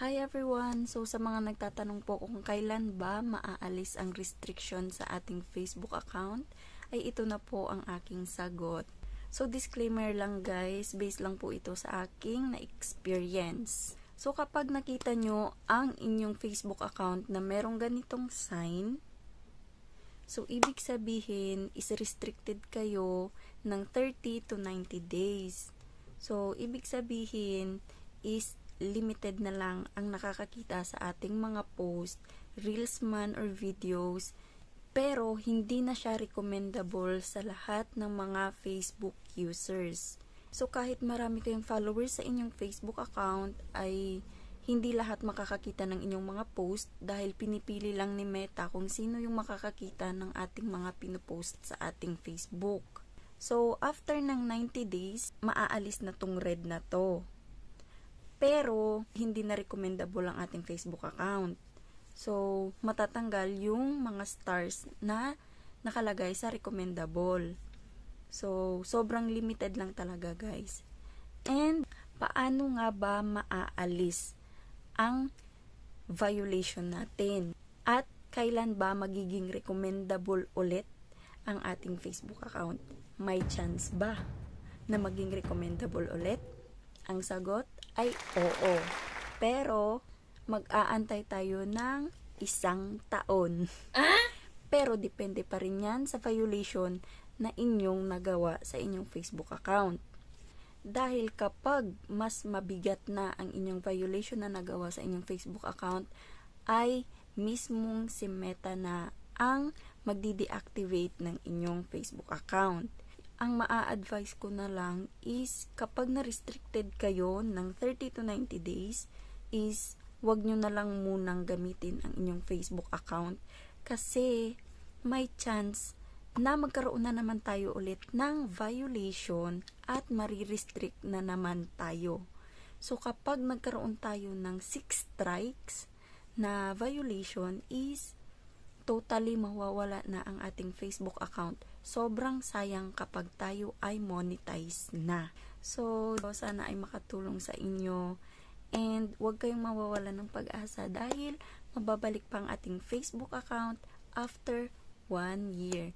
Hi everyone! So sa mga nagtatanong po kung kailan ba maaalis ang restriction sa ating Facebook account, ay ito na po ang aking sagot. So disclaimer lang guys, based lang po ito sa aking na-experience. So kapag nakita nyo ang inyong Facebook account na merong ganitong sign, so ibig sabihin is restricted kayo ng 30 to 90 days. So ibig sabihin is limited na lang ang nakakakita sa ating mga post, reels man or videos, pero hindi na siya recommendable sa lahat ng mga Facebook users. So kahit marami kayong followers sa inyong Facebook account, ay hindi lahat makakakita ng inyong mga post dahil pinipili lang ni Meta kung sino yung makakakita ng ating mga pinupost sa ating Facebook. So after ng 90 days, maaalis na tong red na to. Pero, hindi na recommendable ang ating Facebook account. So, matatanggal yung mga stars na nakalagay sa recommendable. So, sobrang limited lang talaga guys. And, paano nga ba maaalis ang violation natin? At, kailan ba magiging recommendable ulit ang ating Facebook account? May chance ba na maging recommendable ulit? Ang sagot ay oo. Pero, mag-aantay tayo ng 1 taon. Pero, depende pa rin yan sa violation na inyong nagawa sa inyong Facebook account. Dahil kapag mas mabigat na ang inyong violation na nagawa sa inyong Facebook account, ay mismong si Meta na ang magdi-deactivate ng inyong Facebook account. Ang maa-advise ko na lang is kapag na-restricted kayo ng 30 to 90 days is wag nyo na lang munang gamitin ang inyong Facebook account kasi may chance na magkaroon na naman tayo ulit ng violation at marirestrict na naman tayo. So kapag nagkaroon tayo ng 6 strikes na violation is totally mawawala na ang ating Facebook account. Sobrang sayang kapag tayo ay monetize na. So, sana ay makatulong sa inyo. And, huwag kayong mawawala ng pag-asa dahil mababalik pa ang ating Facebook account after 1 year.